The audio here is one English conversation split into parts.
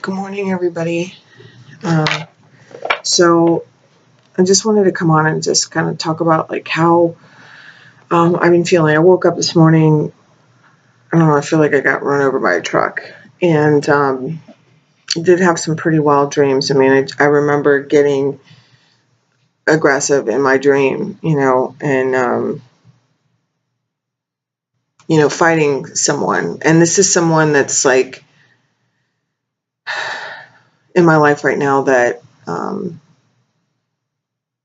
Good morning, everybody. Um, so I just wanted to come on and just kind of talk about like how I've been feeling. I woke up this morning. I don't know. I feel like I got run over by a truck, and did have some pretty wild dreams. I mean, I remember getting aggressive in my dream, and fighting someone. And this is someone that's like in my life right now that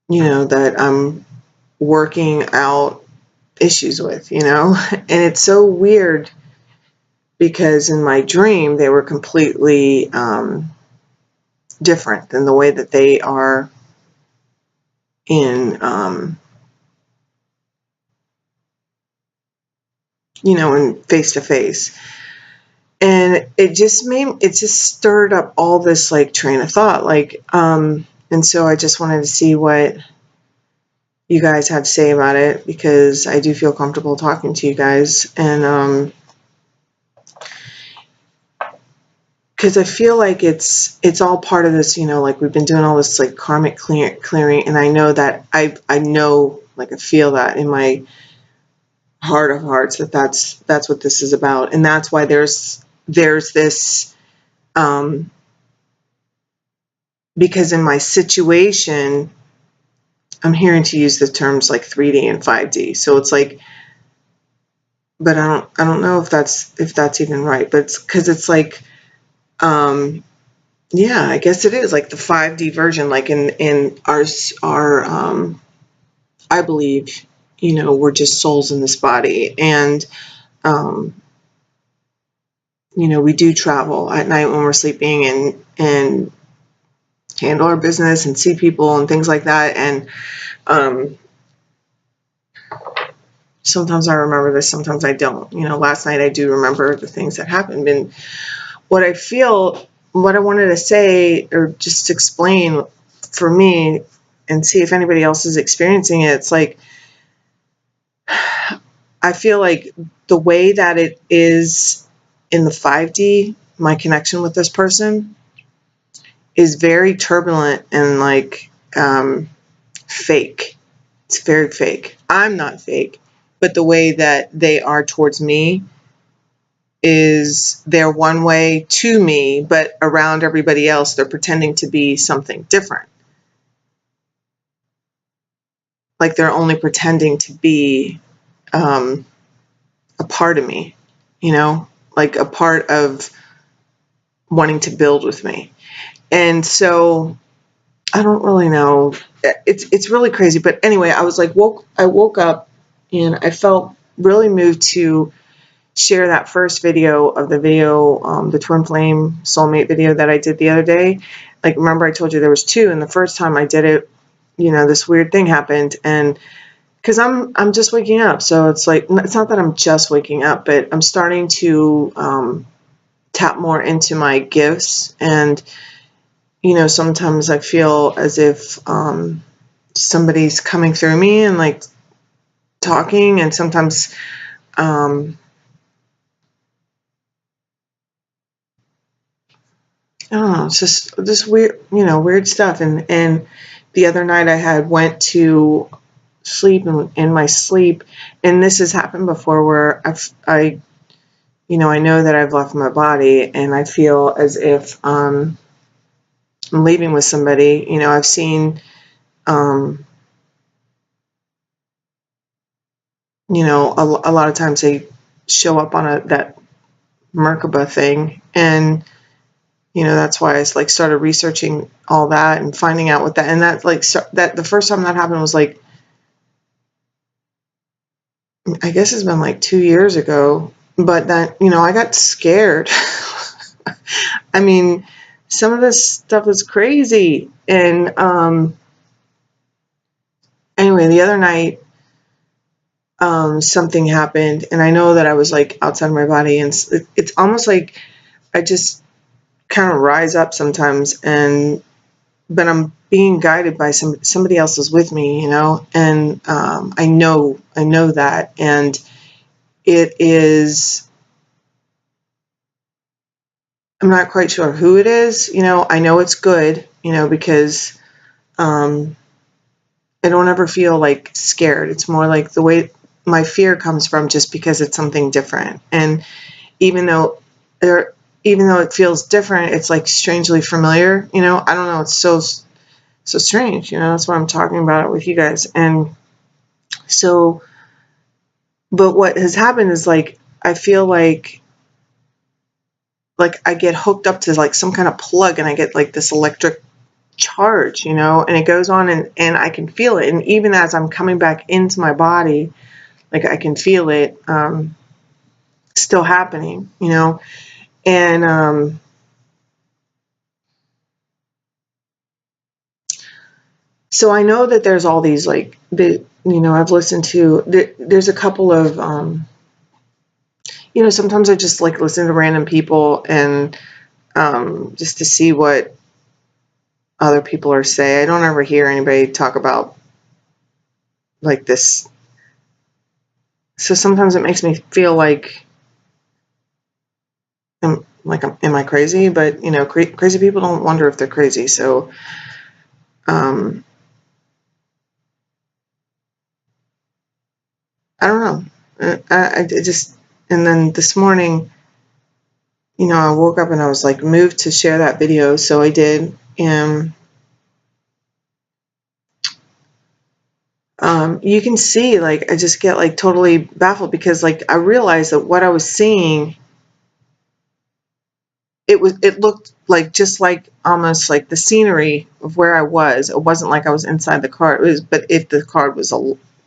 that I'm working out issues with, and it's so weird because in my dream they were completely different than the way that they are in face to face. And it just stirred up all this like train of thought, and so I just wanted to see what you guys have to say about it, because I do feel comfortable talking to you guys. And because I feel like it's all part of this, like we've been doing all this like karmic clearing, and I know that I feel that in my heart of hearts that's what this is about, and that's why there's this because in my situation I'm hearing to use the terms like 3D and 5D, so it's like, but I don't know if that's even right, but it's because it's like yeah, I guess it is like the 5D version, like in our I believe, we're just souls in this body, and we do travel at night when we're sleeping and handle our business and see people and things like that. And sometimes I remember this, sometimes I don't. Last night I do remember the things that happened, and what I wanted to say or just explain for me and see if anybody else is experiencing it. It's like, I feel like the way that it is in the 5D, my connection with this person is very turbulent and like fake. It's very fake. I'm not fake, but the way that they are towards me is they're one way to me, but around everybody else, they're pretending to be something different. Like they're only pretending to be a part of me, like a part of wanting to build with me. And so I don't really know. It's really crazy. But anyway, I woke up and I felt really moved to share that first video of the twin flame soulmate video that I did the other day. Like, remember I told you there was two, and the first time I did it, this weird thing happened, and because I'm just waking up, so it's like, it's not that I'm just waking up, but I'm starting to tap more into my gifts. And sometimes I feel as if somebody's coming through me and like talking, and sometimes I don't know, it's just this weird stuff. And the other night I went to sleep in my sleep, and this has happened before, where I know that I've left my body, and I feel as if I'm leaving with somebody. I've seen a lot of times they show up on that Merkaba thing, and that's why I like started researching all that and finding out what that, and that like that the first time that happened was like, I guess it's been like 2 years ago. But that, I got scared. I mean, some of this stuff is crazy. And anyway, the other night something happened, and I know that I was like outside my body, and it's almost like I just kind of rise up sometimes, but I'm being guided by somebody else is with me, and I know that, and it is I'm not quite sure who it is. I know it's good, because I don't ever feel like scared. It's more like the way my fear comes from, just because it's something different. And even though there, even though it feels different, it's like strangely familiar. I don't know. It's so strange. That's why I'm talking about it with you guys. And so, but what has happened is, like, I feel like I get hooked up to like some kind of plug, and I get like this electric charge, and it goes on, and I can feel it. And even as I'm coming back into my body, like, I can feel it still happening, and so I know that there's all these, like, I've listened to, there's a couple of, sometimes I just like listen to random people, and just to see what other people are saying. I don't ever hear anybody talk about like this. So sometimes it makes me feel like, am I crazy? But crazy people don't wonder if they're crazy. So I don't know. I just, and then this morning, I woke up and I was like moved to share that video, so I did. And you can see, like, I just get like totally baffled, because like I realized that what I was seeing, it looked like, just like almost like the scenery of where I was. It wasn't like I was inside the car. But if the car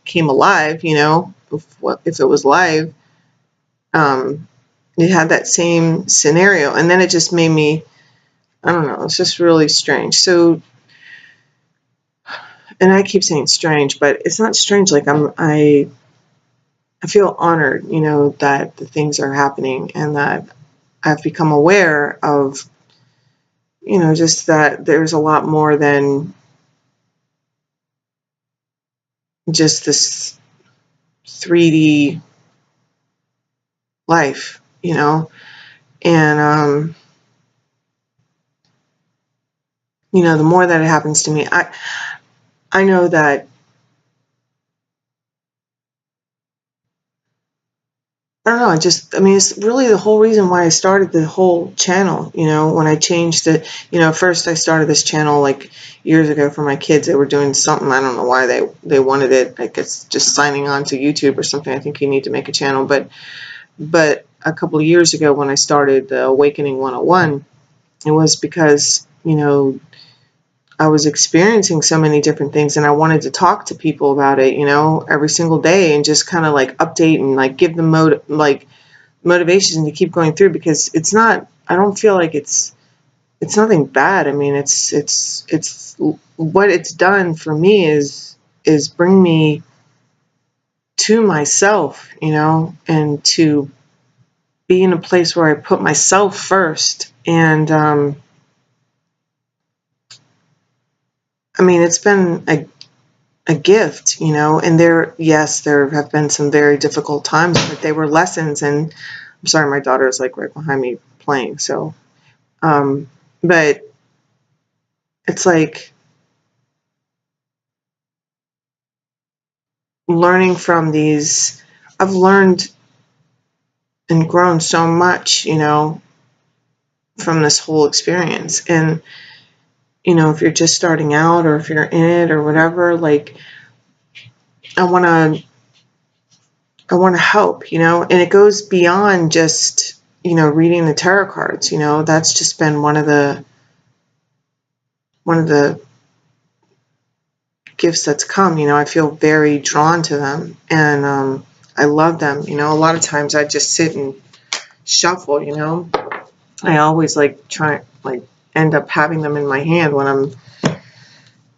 came alive, if it was live, it had that same scenario. And then it just made me, I don't know, it's just really strange. So, and I keep saying strange, but it's not strange. Like, I feel honored, that the things are happening, and that I've become aware of, just that there's a lot more than just this 3D life, and the more that it happens to me, I know that, I don't know, it's really the whole reason why I started the whole channel. When I changed it, first I started this channel like years ago for my kids. They were doing something, I don't know why they wanted it, like it's just signing on to YouTube or something. I think you need to make a channel. But a couple of years ago, when I started the Awakening 101, it was because, I was experiencing so many different things, and I wanted to talk to people about it, every single day, and just kind of like update and like give them motivation to keep going through, because it's not, I don't feel like it's nothing bad. I mean, it's what it's done for me is bring me to myself, and to be in a place where I put myself first. And I mean, it's been a gift, and there have been some very difficult times, but they were lessons. And I'm sorry, my daughter is like right behind me playing. So, but it's like learning from these, I've learned and grown so much, from this whole experience. And, if you're just starting out, or if you're in it or whatever, like, I want to help, and it goes beyond just, reading the tarot cards. That's just been one of the gifts that's come. I feel very drawn to them, and I love them. A lot of times I just sit and shuffle. I always end up having them in my hand when I'm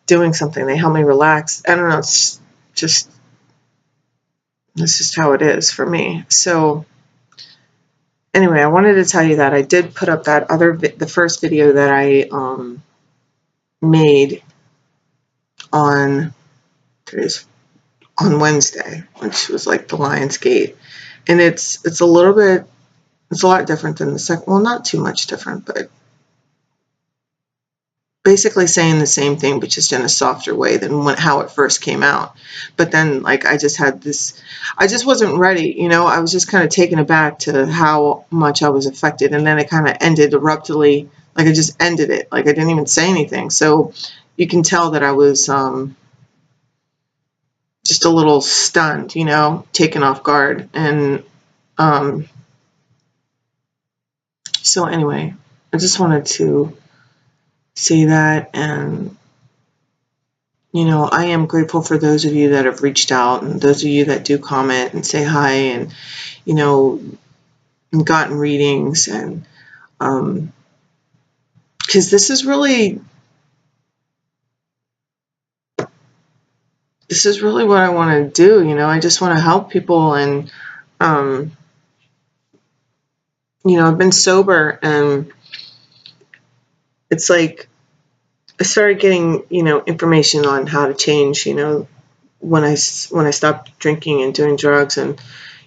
doing something. They help me relax. I don't know. It's just, this is how it is for me. So anyway, I wanted to tell you that I did put up that the first video that I made on Wednesday, which was like the Lion's Gate, and it's a little bit It's a lot different than the second. Well, not too much different, but basically saying the same thing, but just in a softer way than how it first came out. But then, like, I just had this, I just wasn't ready, you know. I was just kind of taken aback to how much I was affected, and then it kind of ended abruptly. Like, I just ended it. Like, I didn't even say anything. So you can tell that I was just a little stunned, you know, taken off guard. And um, so anyway, I just wanted to say that. And you know, I am grateful for those of you that have reached out, and those of you that do comment and say hi, and, you know, and gotten readings. And because this is really what I want to do. You know, I just want to help people. And you know, I've been sober, and it's like I started getting, you know, information on how to change, you know, when I stopped drinking and doing drugs. And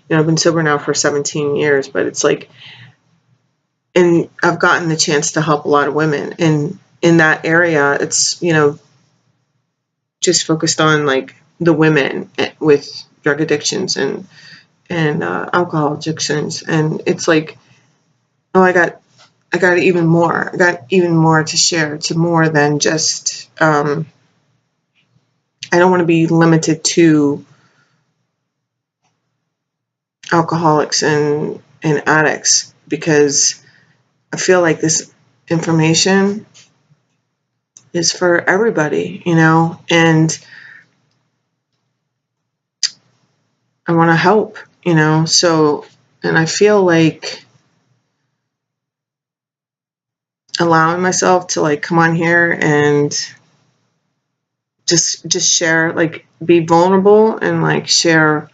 you know, I've been sober now for 17 years, but it's like, and I've gotten the chance to help a lot of women. And in that area, it's, you know, just focused on like the women with drug addictions and alcohol addictions. And it's like, oh, I got even more. I got even more to share, to more than just. I don't want to be limited to alcoholics and addicts, because I feel like this information is for everybody, you know, and I want to help, you know. So, and I feel like allowing myself to like come on here and just share, like be vulnerable and like share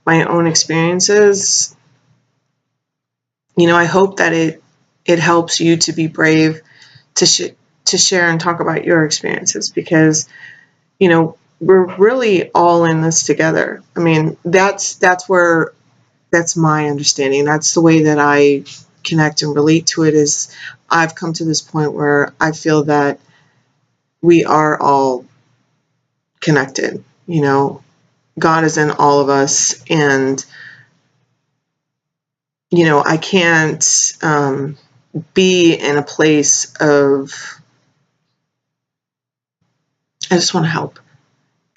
my own experiences. You know, I hope that it helps you to be brave to share and talk about your experiences, because you know, we're really all in this together. I mean, that's my understanding. That's the way that I connect and relate to it. Is I've come to this point where I feel that we are all connected. You know, God is in all of us, and you know, I can't be in a place of. I just want to help.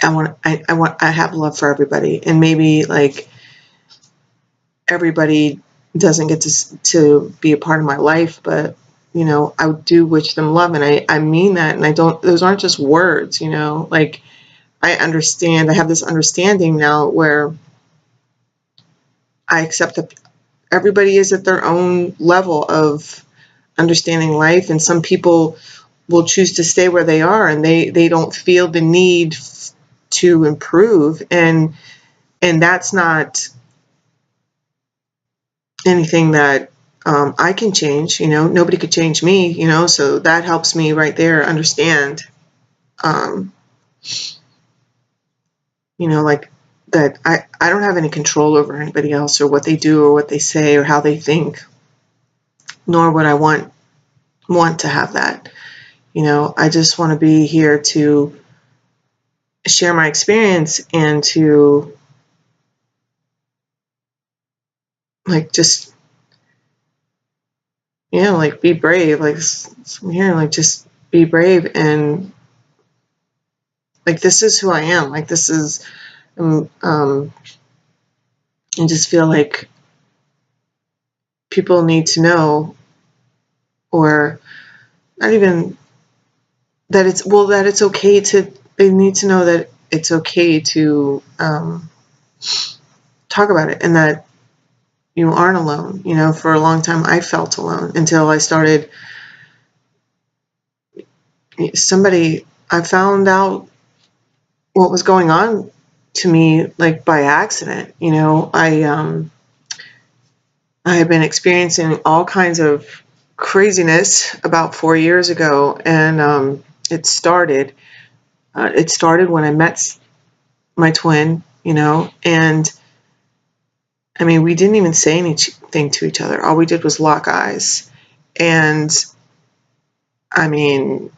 I have love for everybody, and maybe like everybody doesn't get to be a part of my life, but you know, I do wish them love, and I mean that, and I don't. Those aren't just words, you know. Like I understand. I have this understanding now where I accept that everybody is at their own level of understanding life, and some people will choose to stay where they are, and they don't feel the need to improve, and that's not anything that I can change. You know, nobody could change me, you know, so that helps me right there understand, um, you know, like that I don't have any control over anybody else or what they do or what they say or how they think, nor would I want to have that. You know, I just want to be here to share my experience and to like just, you know, like be brave, like here, like just be brave. And like this is who I am, like this is and just feel like people need to know, or not even that it's, well, that it's okay to, they need to know that it's okay to talk about it, and that you aren't alone. You know, for a long time I felt alone until I started, I found out what was going on to me, like by accident. You know, I had been experiencing all kinds of craziness about 4 years ago, and it started when I met my twin, you know, and I mean, we didn't even say anything to each other. All we did was lock eyes. And I mean,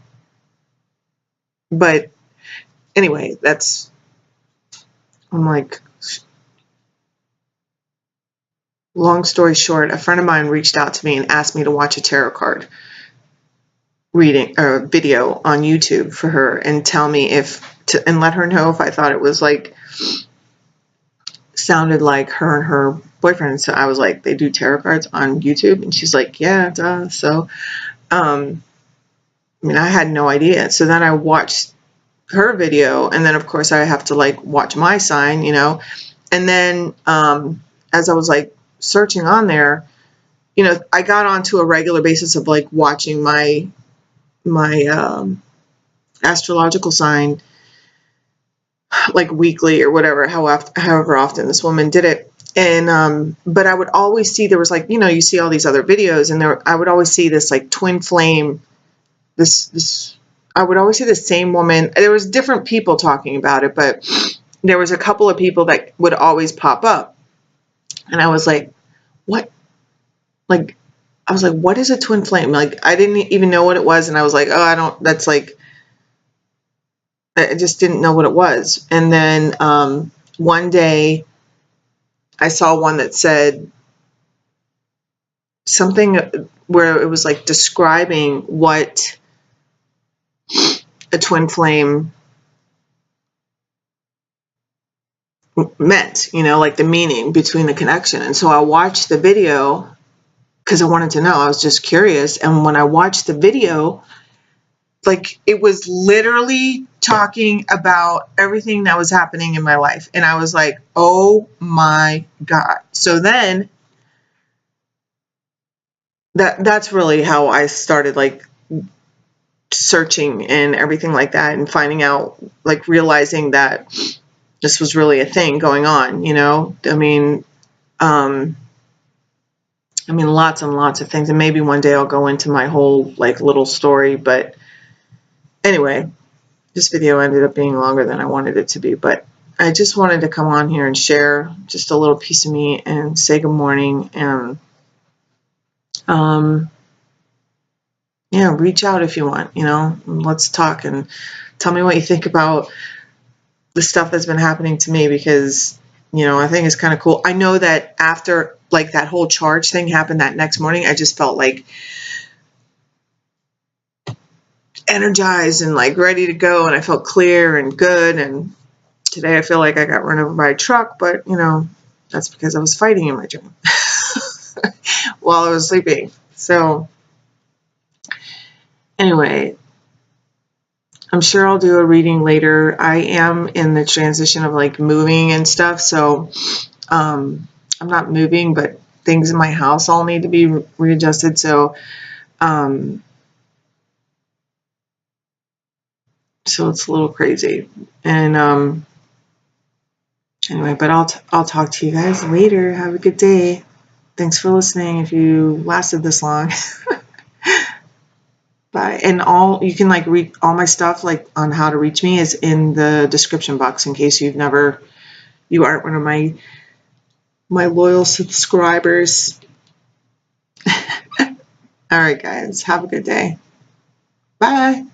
but anyway, I'm like, long story short, a friend of mine reached out to me and asked me to watch a tarot card reading or video on YouTube for her and tell me and let her know if I thought it was like sounded like her and her boyfriend. So I was like, they do tarot cards on YouTube? And she's like, yeah, it does. So I mean, I had no idea. So then I watched her video, and then of course I have to like watch my sign, you know. And then as I was like searching on there, you know, I got onto a regular basis of like watching my astrological sign like weekly or whatever, however often this woman did it. And but I would always see, there was like, you know, you see all these other videos, and I would always see this like twin flame, this I would always see the same woman. There was different people talking about it, but there was a couple of people that would always pop up. And I was like, what? Like, I was like, what is a twin flame? Like, I didn't even know what it was. And I was like, oh, that's like, I just didn't know what it was. And then one day I saw one that said something where it was like describing what a twin flame meant, you know, like the meaning between the connection. And so I watched the video because I wanted to know. I was just curious. And when I watched the video, like, it was literally talking about everything that was happening in my life. And I was like, oh my God. So then that's really how I started like searching and everything like that, and finding out, like realizing that this was really a thing going on, you know. I mean, lots and lots of things. And maybe one day I'll go into my whole like little story. But anyway, this video ended up being longer than I wanted it to be. But I just wanted to come on here and share just a little piece of me and say good morning. And yeah, reach out if you want, you know. Let's talk and tell me what you think about the stuff that's been happening to me, because, you know, I think it's kind of cool. I know that after like that whole charge thing happened that next morning, I just felt like energized and like ready to go, and I felt clear and good. And today I feel like I got run over by a truck, but you know, that's because I was fighting in my dream while I was sleeping. So anyway, I'm sure I'll do a reading later. I am in the transition of like moving and stuff, so I'm not moving, but things in my house all need to be readjusted. So so it's a little crazy. And anyway, but I'll talk to you guys later. Have a good day. Thanks for listening if you lasted this long. Bye. And you can like read all my stuff like on how to reach me is in the description box, in case you aren't one of my loyal subscribers. All right, guys, have a good day. Bye.